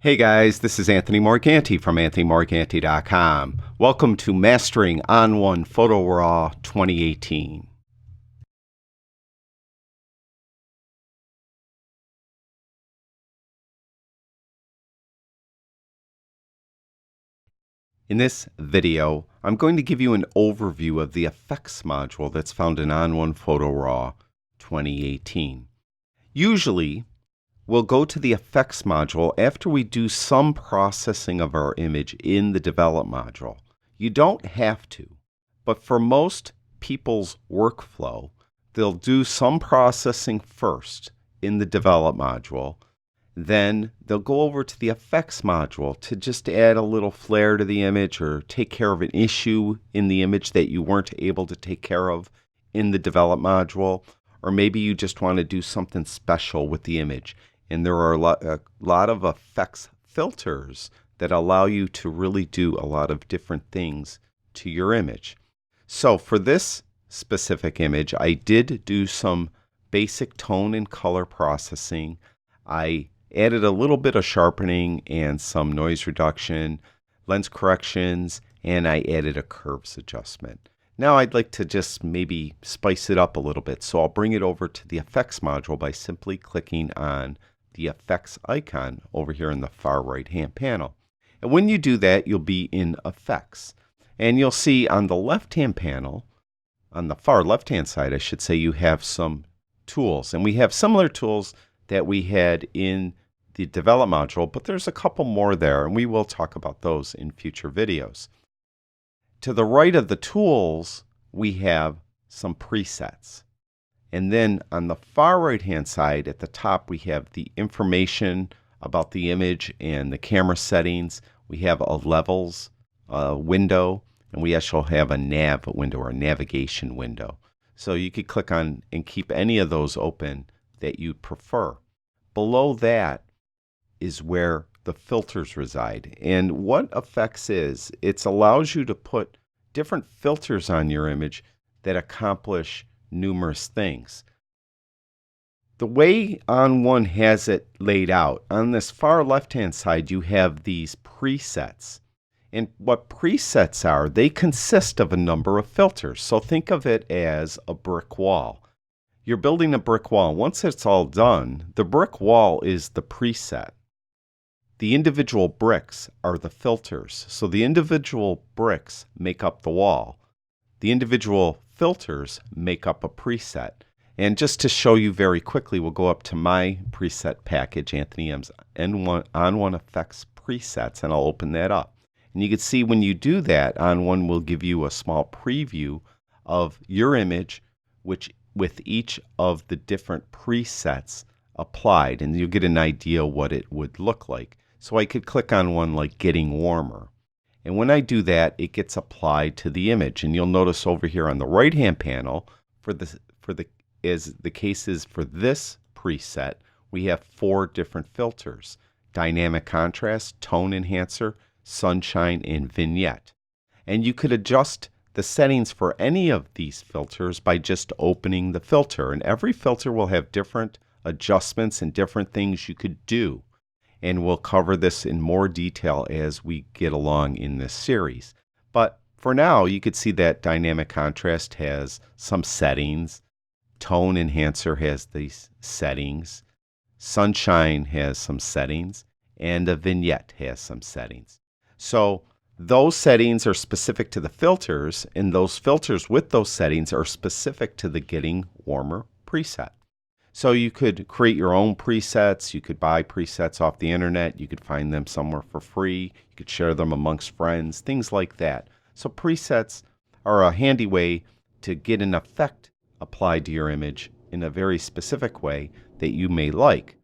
Hey guys, this is Anthony Morganti from AnthonyMorganti.com. Welcome to Mastering On1 Photo RAW 2018. In this video, I'm going to give you an overview of the effects module that's found in On1 Photo RAW 2018. Usually, we'll go to the effects module after we do some processing of our image in the develop module. You don't have to, but for most people's workflow, they'll do some processing first in the develop module. Then they'll go over to the effects module to just add a little flair to the image or take care of an issue in the image that you weren't able to take care of in the develop module. Or maybe you just want to do something special with the image. And there are a lot of effects filters that allow you to really do a lot of different things to your image. So for this specific image, I did do some basic tone and color processing. I added a little bit of sharpening and some noise reduction, lens corrections, and I added a curves adjustment. Now I'd like to just maybe spice it up a little bit, so I'll bring it over to the effects module by simply clicking on the effects icon over here in the far right hand panel. And when you do that, you'll be in effects. And you'll see on the left hand panel, on the far left hand side I should say, you have some tools. And we have similar tools that we had in the develop module, but there's a couple more there, and we will talk about those in future videos. To the right of the tools, we have some presets. And then on the far right hand side at the top, we have the information about the image and the camera settings. We have a levels window, and we also have a nav window or a navigation window. So you could click on and keep any of those open that you prefer. Below that is where the filters reside. And what effects is, it allows you to put different filters on your image that accomplish numerous things. The way On1 has it laid out, on this far left hand side you have these presets. And what presets are, they consist of a number of filters. So think of it as a brick wall. You're building a brick wall. Once it's all done, the brick wall is the preset. The individual bricks are the filters. So the individual bricks make up the wall. The individual filters make up a preset. And just to show you very quickly, we'll go up to my preset package, Anthony M's On1 Effects Presets, and I'll open that up. And you can see when you do that, On1 will give you a small preview of your image, which with each of the different presets applied, and you'll get an idea what it would look like. So I could click on one like Getting Warmer. And when I do that, it gets applied to the image. And you'll notice over here on the right hand panel, as the case is for this preset, we have 4 different filters: Dynamic Contrast, Tone Enhancer, Sunshine, and Vignette. And you could adjust the settings for any of these filters by just opening the filter. And every filter will have different adjustments and different things you could do. And we'll cover this in more detail as we get along in this series. But for now, you could see that Dynamic Contrast has some settings. Tone Enhancer has these settings. Sunshine has some settings. And a Vignette has some settings. So those settings are specific to the filters, and those filters with those settings are specific to the Getting Warmer preset. So you could create your own presets. You could buy presets off the internet. You could find them somewhere for free. You could share them amongst friends, things like that. So presets are a handy way to get an effect applied to your image in a very specific way that you may like.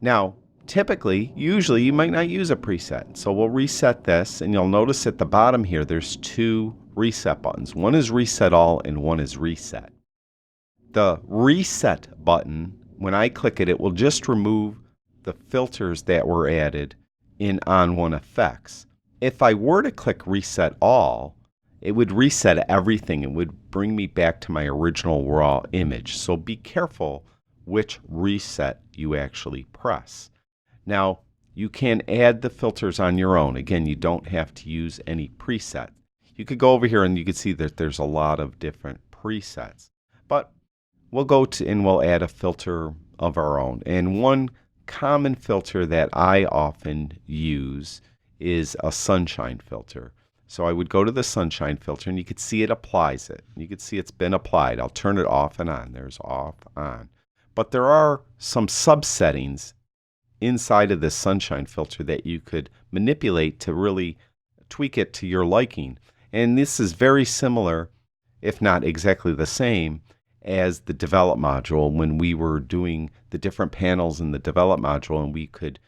Now, typically, usually you might not use a preset. So we'll reset this, and you'll notice at the bottom here there's 2 reset buttons. One is Reset All and one is Reset. The Reset button, when I click it, it will just remove the filters that were added in On1 Effects. If I were to click Reset All, it would reset everything. It would bring me back to my original raw image. So be careful which reset you actually press. Now, you can add the filters on your own. Again, you don't have to use any preset. You could go over here and you can see that there's a lot of different presets. But we'll go to and we'll add a filter of our own. And one common filter that I often use is a sunshine filter. So I would go to the sunshine filter and you could see it applies it. You could see it's been applied. I'll turn it off and on. There's off, on. But there are some subsettings inside of this sunshine filter that you could manipulate to really tweak it to your liking. And this is very similar, if not exactly the same, as the develop module when we were doing the different panels in the develop module, and we could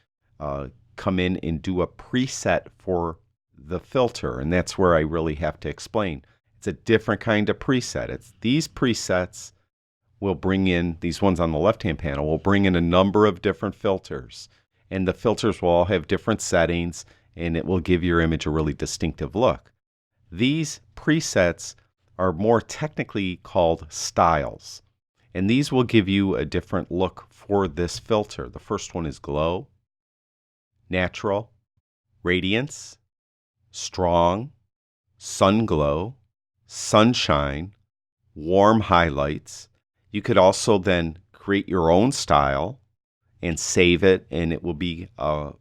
come in and do a preset for the filter. And that's where I really have to explain. It's a different kind of preset. It's these presets will bring in, these ones on the left-hand panel, will bring in a number of different filters. And the filters will all have different settings, and it will give your image a really distinctive look. These presets are more technically called styles. And these will give you a different look for this filter. The first one is glow, natural, radiance, strong, sun glow, sunshine, warm highlights. You could also then create your own style and save it, and it will be a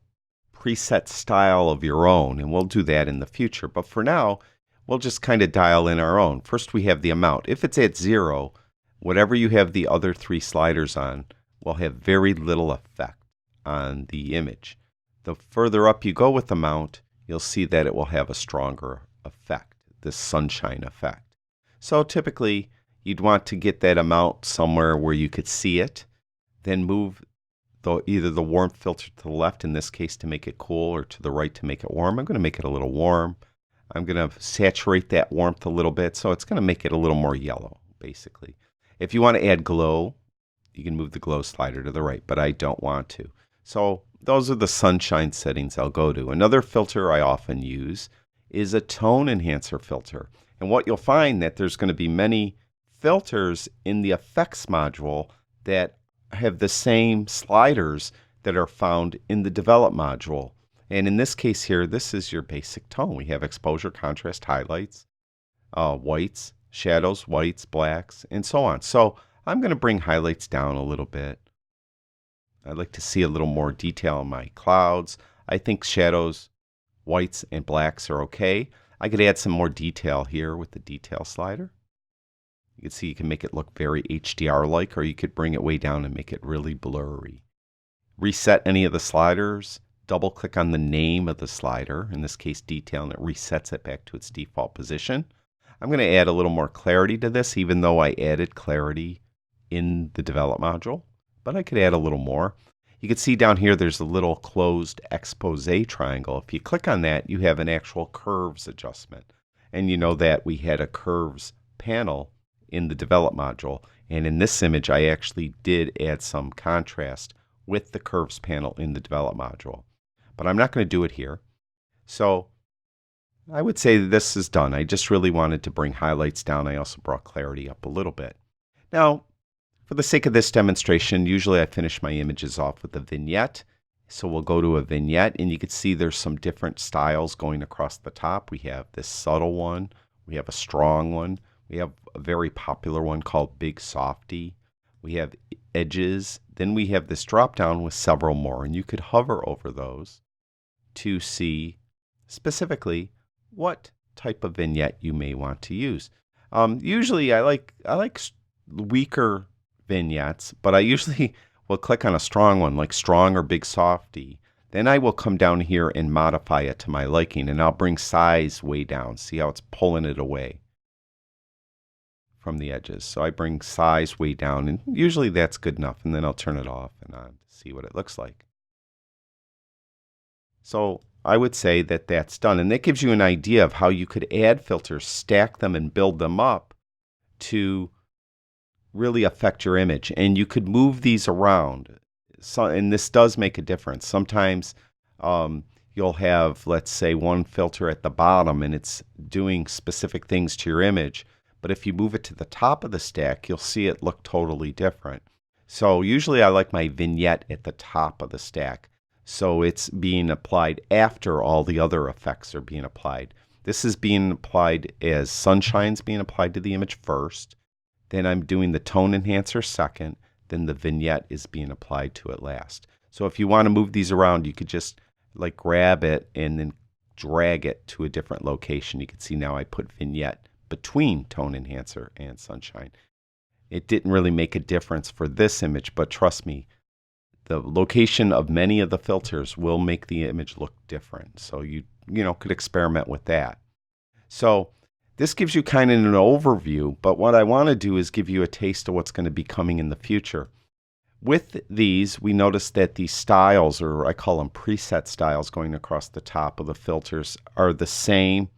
preset style of your own, and we'll do that in the future. But for now, we'll just kind of dial in our own. First, we have the amount. If it's at 0, whatever you have the other 3 sliders on will have very little effect on the image. The further up you go with amount, you'll see that it will have a stronger effect, this sunshine effect. So typically, you'd want to get that amount somewhere where you could see it, then move either the warmth filter to the left, in this case to make it cool, or to the right to make it warm. I'm going to make it a little warm. I'm going to saturate that warmth a little bit, so it's going to make it a little more yellow, basically. If you want to add glow, you can move the glow slider to the right, but I don't want to. So those are the sunshine settings I'll go to. Another filter I often use is a tone enhancer filter. And what you'll find that there's going to be many filters in the effects module that have the same sliders that are found in the develop module. And in this case here, this is your basic tone. We have exposure, contrast, highlights, whites, shadows, whites, blacks, and so on. So I'm going to bring highlights down a little bit. I'd like to see a little more detail in my clouds. I think shadows, whites, and blacks are okay. I could add some more detail here with the detail slider. You can see you can make it look very HDR-like, or you could bring it way down and make it really blurry. Reset any of the sliders. Double-click on the name of the slider, in this case detail, and it resets it back to its default position. I'm going to add a little more clarity to this, even though I added clarity in the develop module, but I could add a little more. You can see down here there's a little closed expose triangle. If you click on that, you have an actual curves adjustment. And you know that we had a curves panel in the develop module, and in this image I actually did add some contrast with the curves panel in the develop module. But I'm not going to do it here. So I would say this is done. I just really wanted to bring highlights down. I also brought clarity up a little bit. Now, for the sake of this demonstration, usually I finish my images off with a vignette. So we'll go to a vignette, and you can see there's some different styles going across the top. We have this subtle one. We have a strong one. We have a very popular one called Big Softy. We have edges. Then we have this drop down with several more, and you could hover over those to see specifically what type of vignette you may want to use. Usually I like weaker vignettes, but I usually will click on a strong one, like strong or Big Softy. Then I will come down here and modify it to my liking, and I'll bring size way down. See how it's pulling it away from the edges. So I bring size way down, and usually that's good enough, and then I'll turn it off and on to see what it looks like. So I would say that that's done, and that gives you an idea of how you could add filters, stack them, and build them up to really affect your image. And you could move these around. So, and this does make a difference. Sometimes you'll have, let's say, one filter at the bottom, and it's doing specific things to your image. But if you move it to the top of the stack, you'll see it look totally different. So usually I like my vignette at the top of the stack. So it's being applied after all the other effects are being applied. This is being applied as sunshine's being applied to the image first. Then I'm doing the tone enhancer second. Then the vignette is being applied to it last. So if you want to move these around, you could just like grab it and then drag it to a different location. You can see now I put vignette between tone enhancer and sunshine. It didn't really make a difference for this image, but trust me, the location of many of the filters will make the image look different. So you could experiment with that. So this gives you kind of an overview, but what I want to do is give you a taste of what's going to be coming in the future. With these, we notice that the styles, or I call them preset styles going across the top of the filters, are the same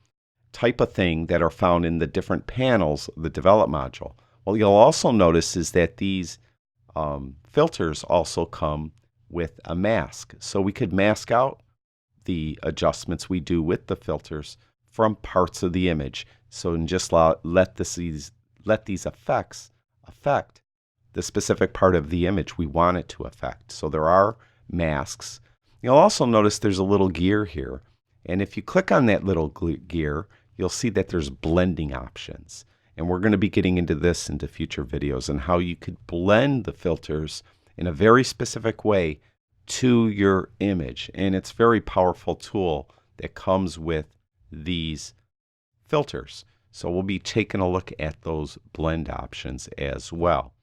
type of thing that are found in the different panels of the Develop module. What you'll also notice is that these filters also come with a mask. So we could mask out the adjustments we do with the filters from parts of the image. So and just let these effects affect the specific part of the image we want it to affect. So there are masks. You'll also notice there's a little gear here. And if you click on that little gear, you'll see that there's blending options. And we're going to be getting into this into future videos and how you could blend the filters in a very specific way to your image. And it's a very powerful tool that comes with these filters. So we'll be taking a look at those blend options as well.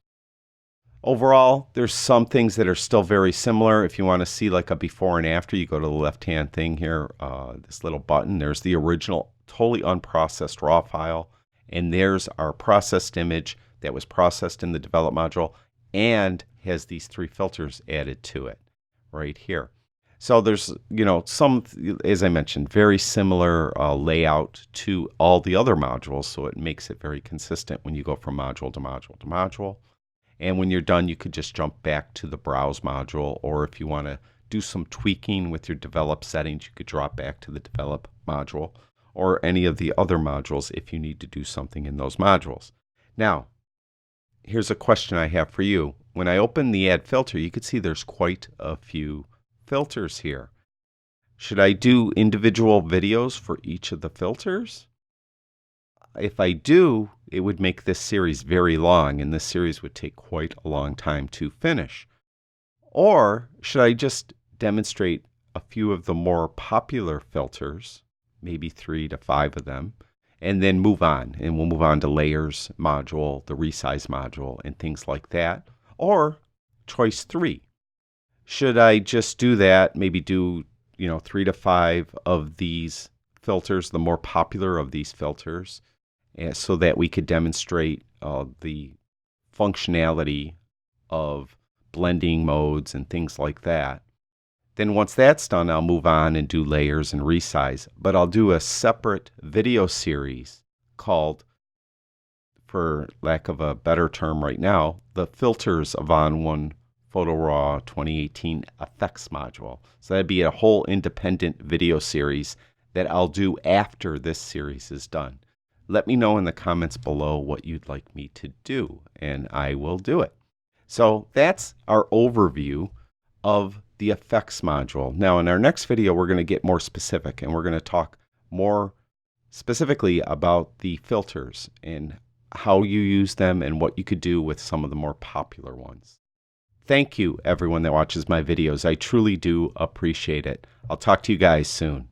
Overall, there's some things that are still very similar. If you want to see like a before and after, you go to the left-hand thing here, this little button. There's the original, totally unprocessed RAW file. And there's our processed image that was processed in the Develop module and has these three filters added to it right here. So there's, some, as I mentioned, very similar layout to all the other modules. So it makes it very consistent when you go from module to module to module. And when you're done, you could just jump back to the Browse module, or if you want to do some tweaking with your Develop settings, you could drop back to the Develop module or any of the other modules if you need to do something in those modules. Now, here's a question I have for you. When I open the Add Filter, you can see there's quite a few filters here. Should I do individual videos for each of the filters? If I do, it would make this series very long, and this series would take quite a long time to finish. Or should I just demonstrate a few of the more popular filters, maybe 3 to 5 of them, and then move on? And we'll move on to Layers module, the Resize module, and things like that. Or choice 3. Should I just do that, maybe do 3 to 5 of these filters, the more popular of these filters, so that we could demonstrate the functionality of blending modes and things like that. Then once that's done, I'll move on and do Layers and Resize. But I'll do a separate video series called, for lack of a better term right now, the Filters of On1 Photo RAW 2018 Effects module. So that'd be a whole independent video series that I'll do after this series is done. Let me know in the comments below what you'd like me to do, and I will do it. So that's our overview of the Effects module. Now in our next video, we're going to get more specific, and we're going to talk more specifically about the filters and how you use them and what you could do with some of the more popular ones. Thank you, everyone that watches my videos. I truly do appreciate it. I'll talk to you guys soon.